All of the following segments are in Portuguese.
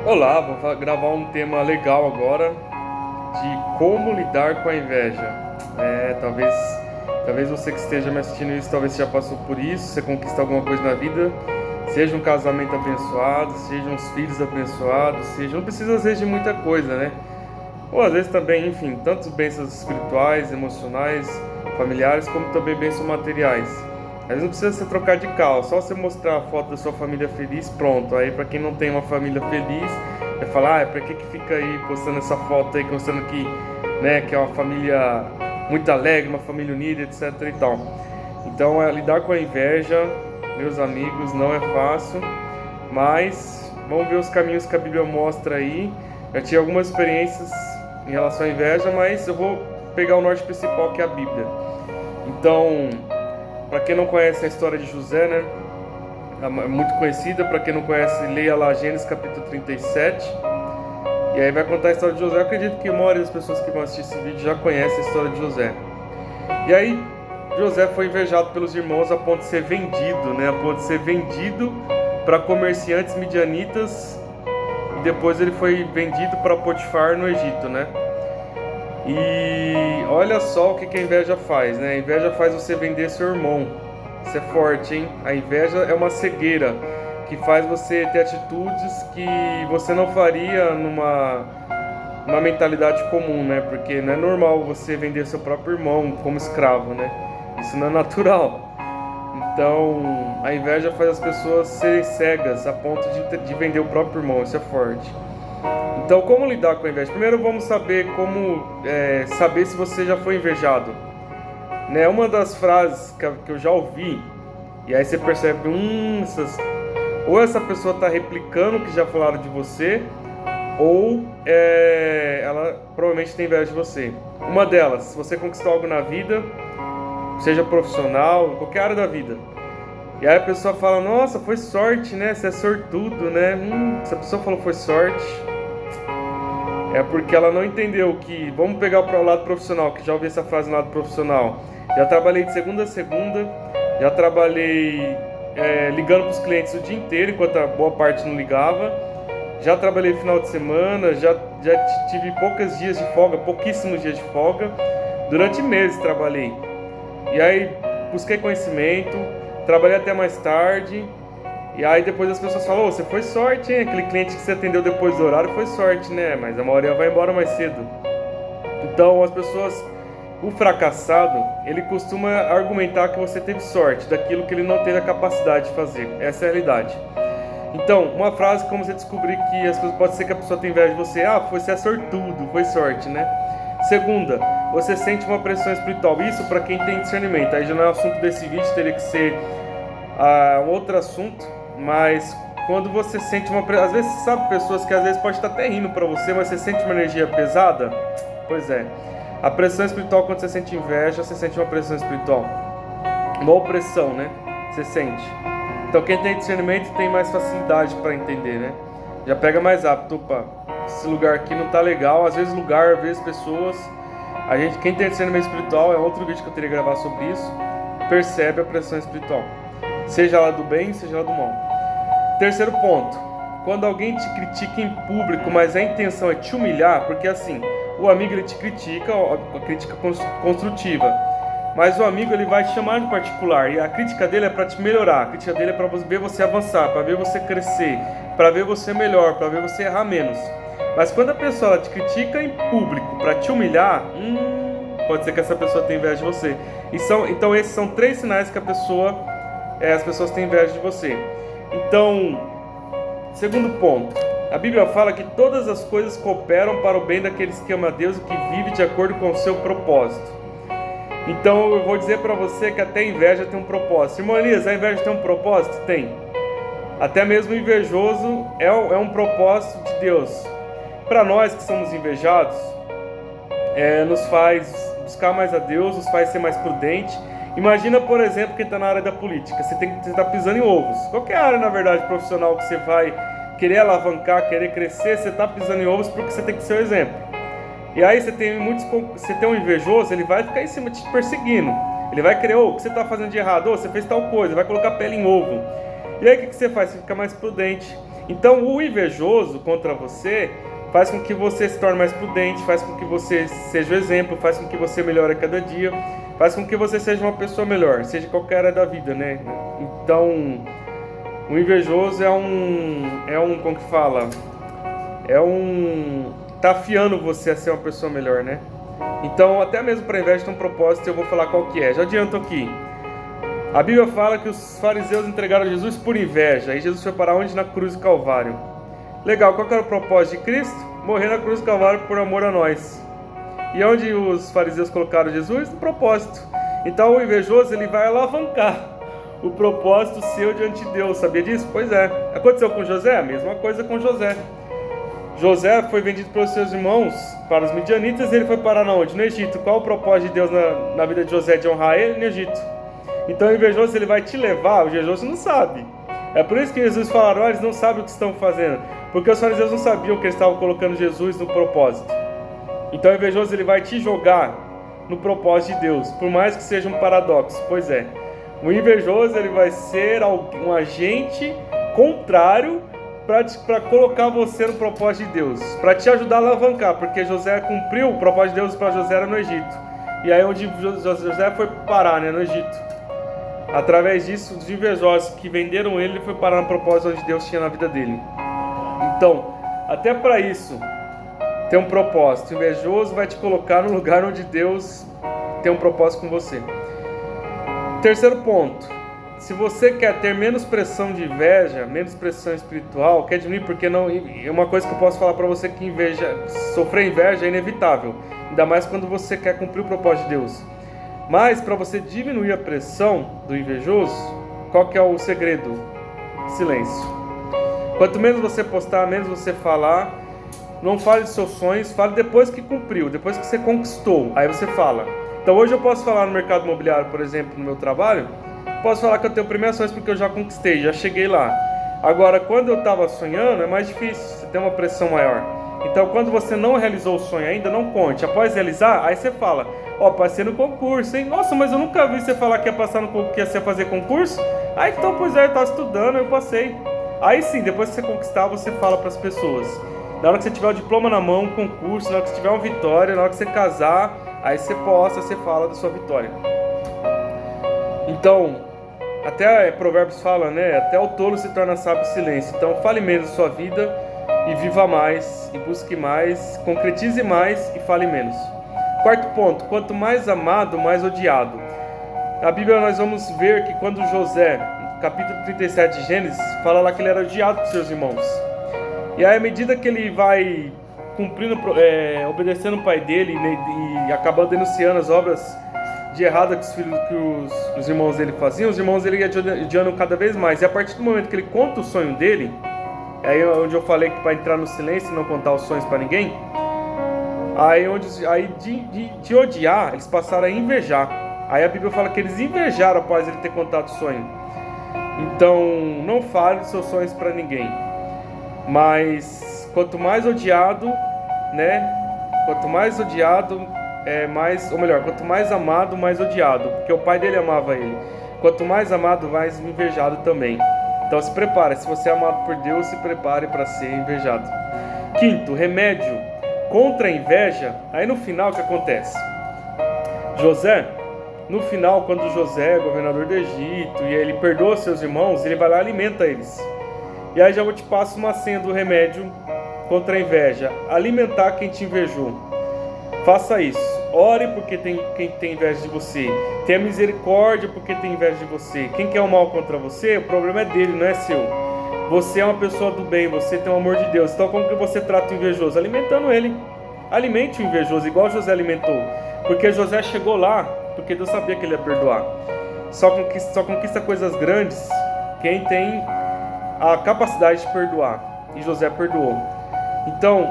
Olá, vou gravar um tema legal agora de como lidar com a inveja. Talvez você que esteja me assistindo isso, talvez você já passou por isso, você conquista alguma coisa na vida, seja um casamento abençoado, sejam uns filhos abençoados, não precisa às vezes de muita coisa, né? Ou às vezes também, enfim, tanto bênçãos espirituais, emocionais, familiares, como também bênçãos materiais. Às vezes não precisa você trocar de carro, só você mostrar a foto da sua família feliz, pronto. Aí para quem não tem uma família feliz, vai falar, pra que fica aí postando essa foto aí, mostrando que, né, que é uma família muito alegre, uma família unida, etc e tal. Então, lidar com a inveja, meus amigos, não é fácil, mas vamos ver os caminhos que a Bíblia mostra aí. Eu tive algumas experiências em relação à inveja, mas eu vou pegar o norte principal, que é a Bíblia. Então, para quem não conhece a história de José, né, é muito conhecida. Para quem não conhece, leia lá Gênesis capítulo 37. E aí vai contar a história de José. Eu acredito que a maioria das pessoas que vão assistir esse vídeo já conhece a história de José. E aí, José foi invejado pelos irmãos a ponto de ser vendido, né, a ponto de ser vendido para comerciantes midianitas. E depois ele foi vendido para Potifar no Egito, né? E olha só o que a inveja faz, né? A inveja faz você vender seu irmão. Isso é forte, hein? A inveja é uma cegueira que faz você ter atitudes que você não faria numa mentalidade comum, né? Porque não é normal você vender seu próprio irmão como escravo, né? Isso não é natural. Então, a inveja faz as pessoas serem cegas a ponto de vender o próprio irmão. Isso é forte. Então, como lidar com a inveja? Primeiro, vamos saber saber se você já foi invejado. Né? Uma das frases que eu já ouvi, e aí você percebe, ou essa pessoa está replicando o que já falaram de você, ou ela provavelmente tem inveja de você. Uma delas, se você conquistou algo na vida, seja profissional, qualquer área da vida, e aí a pessoa fala, nossa, foi sorte, né? Você é sortudo, né? Se a pessoa falou foi sorte, é porque ela não entendeu que... Vamos pegar para o lado profissional, que já ouvi essa frase no lado profissional. Já trabalhei de segunda a segunda, já trabalhei ligando para os clientes o dia inteiro, enquanto a boa parte não ligava. Já trabalhei final de semana, já tive pouquíssimos dias de folga. Durante meses trabalhei. E aí busquei conhecimento, trabalhei até mais tarde. E aí depois as pessoas falam, você foi sorte, hein? Aquele cliente que você atendeu depois do horário foi sorte, né? Mas a maioria vai embora mais cedo. Então o fracassado, ele costuma argumentar que você teve sorte daquilo que ele não teve a capacidade de fazer. Essa é a realidade. Então, uma frase como você descobrir que pode ser que a pessoa tenha inveja de você, você é sortudo, foi sorte, né? Segunda, você sente uma pressão espiritual. Isso para quem tem discernimento. Aí já não é o assunto desse vídeo, teria que ser um outro assunto. Mas quando você sente uma pressão, às vezes sabe pessoas que às vezes pode estar até rindo para você, mas você sente uma energia pesada? Pois é. A pressão espiritual, quando você sente inveja, você sente uma pressão espiritual. Uma opressão, né? Você sente. Então quem tem discernimento tem mais facilidade para entender, né? Já pega mais rápido. Opa, esse lugar aqui não tá legal. Às vezes pessoas. Quem tem discernimento espiritual, é outro vídeo que eu teria que gravar sobre isso, percebe a pressão espiritual. Seja ela do bem, seja ela do mal. Terceiro ponto. Quando alguém te critica em público, mas a intenção é te humilhar, porque assim, o amigo ele te critica, a crítica construtiva, mas o amigo ele vai te chamar de particular, e a crítica dele é para te melhorar, a crítica dele é para ver você avançar, para ver você crescer, para ver você melhor, para ver você errar menos. Mas quando a pessoa ela te critica em público para te humilhar, pode ser que essa pessoa tenha inveja de você. Então esses são 3 sinais que as pessoas têm inveja de você. Então, segundo ponto, a Bíblia fala que todas as coisas cooperam para o bem daqueles que amam a Deus e que vivem de acordo com o seu propósito. Então eu vou dizer para você que até a inveja tem um propósito. Irmão Elias, a inveja tem um propósito? Tem. Até mesmo o invejoso é um propósito de Deus. Para nós que somos invejados, nos faz buscar mais a Deus, nos faz ser mais prudente. Imagina, por exemplo, quem está na área da política. Você está pisando em ovos. Qualquer área, na verdade, profissional que você vai querer alavancar, querer crescer, você está pisando em ovos porque você tem que ser o exemplo. E aí você tem um invejoso, ele vai ficar em cima te perseguindo. Ele vai querer, o que você está fazendo de errado? Você fez tal coisa, vai colocar pele em ovo. E aí o que você faz? Você fica mais prudente. Então o invejoso contra você faz com que você se torne mais prudente, faz com que você seja o exemplo, faz com que você melhore a cada dia, faz com que você seja uma pessoa melhor, seja qualquer área da vida, né? Então, o invejoso como que fala? Tá afiando você a ser uma pessoa melhor, né? Então, até mesmo para inveja tem um propósito, eu vou falar qual que é. Já adianto aqui. A Bíblia fala que os fariseus entregaram Jesus por inveja, e Jesus foi para onde? Na cruz do Calvário. Legal, qual que era o propósito de Cristo? Morrer na cruz do Calvário por amor a nós. E onde os fariseus colocaram Jesus? No propósito. Então o invejoso, ele vai alavancar o propósito seu diante de Deus. Sabia disso? Pois é. Aconteceu com José? A mesma coisa com José. José foi vendido pelos seus irmãos para os midianitas e ele foi parar na onde? No Egito. Qual o propósito de Deus na vida de José? De honrar ele no Egito. Então o invejoso, ele vai te levar, o invejoso não sabe. É por isso que Jesus falaram, eles não sabem o que estão fazendo. Porque os fariseus não sabiam que eles estavam colocando Jesus no propósito. Então o invejoso, ele vai te jogar no propósito de Deus, por mais que seja um paradoxo. Pois é, o invejoso, ele vai ser um agente contrário para colocar você no propósito de Deus, para te ajudar a alavancar, porque José cumpriu o propósito de Deus para José era no Egito. E aí onde José foi parar, né, no Egito. Através disso, os invejosos que venderam ele foi parar no propósito onde Deus tinha na vida dele. Então, até para isso, tem um propósito. O invejoso vai te colocar no lugar onde Deus tem um propósito com você. Terceiro ponto. Se você quer ter menos pressão de inveja, menos pressão espiritual, quer diminuir, porque não, é uma coisa que eu posso falar para você que sofrer inveja é inevitável. Ainda mais quando você quer cumprir o propósito de Deus. Mas para você diminuir a pressão do invejoso, qual que é o segredo? Silêncio. Quanto menos você postar, menos você falar. Não fale dos seus sonhos, fale depois que cumpriu, depois que você conquistou. Aí você fala. Então hoje eu posso falar no mercado imobiliário, por exemplo, no meu trabalho. Posso falar que eu tenho premiações porque eu já conquistei, já cheguei lá. Agora, quando eu estava sonhando, é mais difícil, você tem uma pressão maior. Então, quando você não realizou o sonho ainda, não conte. Após realizar, aí você fala, passei no concurso, hein? Nossa, mas eu nunca vi você falar que ia passar no concurso, que ia fazer concurso. Ah, então, pois é, eu estava estudando, eu passei. Aí sim, depois que você conquistar, você fala para as pessoas. Na hora que você tiver o diploma na mão, um concurso, na hora que você tiver uma vitória, na hora que você casar, aí você posta, você fala da sua vitória. Então, até Provérbios fala, né? Até o tolo se torna sábio em silêncio. Então, fale menos da sua vida e viva mais, e busque mais, concretize mais e fale menos. Quarto ponto, quanto mais amado, mais odiado. Na Bíblia nós vamos ver que quando José, capítulo 37 de Gênesis, fala lá que ele era odiado por seus irmãos. E aí, à medida que ele vai cumprindo, obedecendo o pai dele e acabando denunciando as obras de errada que os irmãos dele faziam, os irmãos dele iam odiando cada vez mais. E a partir do momento que ele conta o sonho dele, aí onde eu falei que para entrar no silêncio e não contar os sonhos para ninguém, aí de odiar, eles passaram a invejar. Aí a Bíblia fala que eles invejaram após ele ter contado o sonho. Então, não fale dos seus sonhos para ninguém. Mas quanto mais odiado, né? Quanto mais odiado, quanto mais amado, mais odiado. Porque o pai dele amava ele. Quanto mais amado, mais invejado também. Então se prepare, se você é amado por Deus, se prepare para ser invejado. Quinto, remédio contra a inveja. Aí no final o que acontece? José, no final, quando José é governador do Egito e ele perdoa seus irmãos, ele vai lá e alimenta eles. E aí já vou te passar uma senha do remédio contra a inveja. Alimentar quem te invejou. Faça isso. Ore porque tem quem tem inveja de você. Tenha misericórdia porque tem inveja de você. Quem quer o mal contra você, o problema é dele, não é seu. Você é uma pessoa do bem, você tem o amor de Deus. Então como que você trata o invejoso? Alimentando ele. Alimente o invejoso, igual José alimentou. Porque José chegou lá, porque Deus sabia que ele ia perdoar. Só conquista coisas grandes quem tem a capacidade de perdoar. E José perdoou. Então,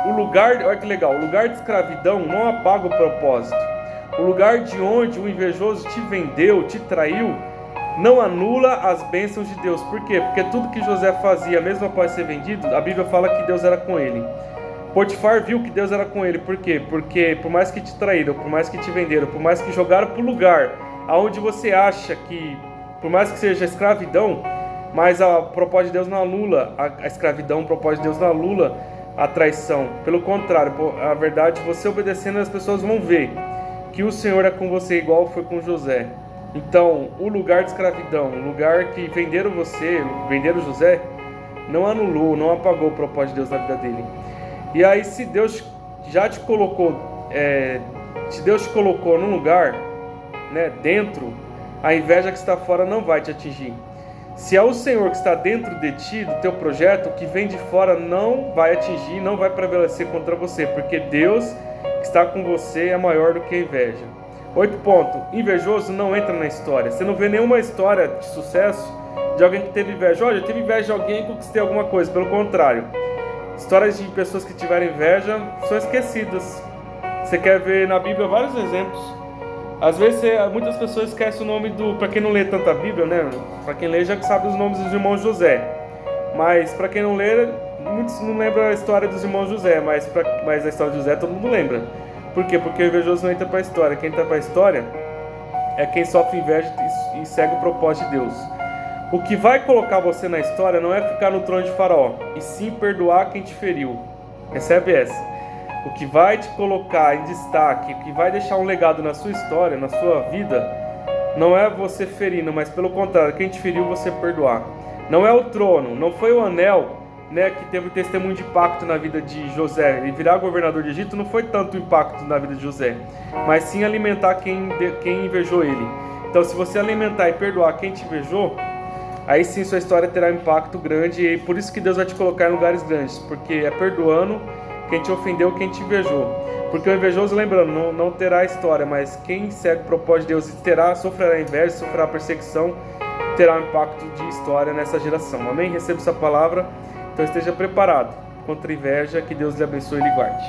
olha que legal, o lugar de escravidão não apaga o propósito. O lugar de onde o invejoso te vendeu, te traiu, não anula as bênçãos de Deus. Por quê? Porque tudo que José fazia, mesmo após ser vendido, a Bíblia fala que Deus era com ele. Potifar viu que Deus era com ele. Por quê? Porque por mais que te traíram, por mais que te venderam, por mais que jogaram para o lugar aonde você acha que, por mais que seja escravidão, Mas a propósito de Deus não anula a escravidão, o propósito de Deus não anula a traição. Pelo contrário, a verdade, você obedecendo, as pessoas vão ver que o Senhor é com você igual foi com José. Então, o lugar de escravidão, o lugar que venderam você, venderam José, não anulou, não apagou o propósito de Deus na vida dele. E aí, se Deus já te colocou, se Deus te colocou num lugar, né, dentro, a inveja que está fora não vai te atingir. Se é o Senhor que está dentro de ti, do teu projeto, o que vem de fora não vai atingir, não vai prevalecer contra você, porque Deus que está com você é maior do que a inveja. 8 ponto. Invejoso não entra na história. Você não vê nenhuma história de sucesso de alguém que teve inveja. Olha, eu tive inveja de alguém e conquistei alguma coisa. Pelo contrário, histórias de pessoas que tiveram inveja são esquecidas. Você quer ver na Bíblia vários exemplos. Às vezes muitas pessoas esquecem o nome do... Para quem não lê tanta Bíblia, né? Para quem lê já sabe os nomes dos irmãos José. Mas para quem não lê, muitos não lembram a história dos irmãos José. Mas a história de José todo mundo lembra. Por quê? Porque o invejoso não entra para a história. Quem entra para a história é quem sofre inveja e segue o propósito de Deus. O que vai colocar você na história não é ficar no trono de Faraó, e sim perdoar quem te feriu. Recebe essa. O que vai te colocar em destaque, o que vai deixar um legado na sua história, na sua vida, não é você ferindo, mas pelo contrário, quem te feriu você perdoar. Não é o trono, não foi o anel, né, que teve testemunho de impacto na vida de José. Ele virar governador de Egito não foi tanto impacto na vida de José, mas sim alimentar quem invejou ele. Então, se você alimentar e perdoar quem te invejou, aí sim sua história terá um impacto grande, e por isso que Deus vai te colocar em lugares grandes, porque é perdoando quem te ofendeu, quem te invejou. Porque o invejoso, lembrando, não terá história, mas quem segue o propósito de Deus sofrerá inveja, sofrerá perseguição, terá um impacto de história nessa geração. Amém? Receba essa palavra. Então esteja preparado contra a inveja, que Deus lhe abençoe e lhe guarde.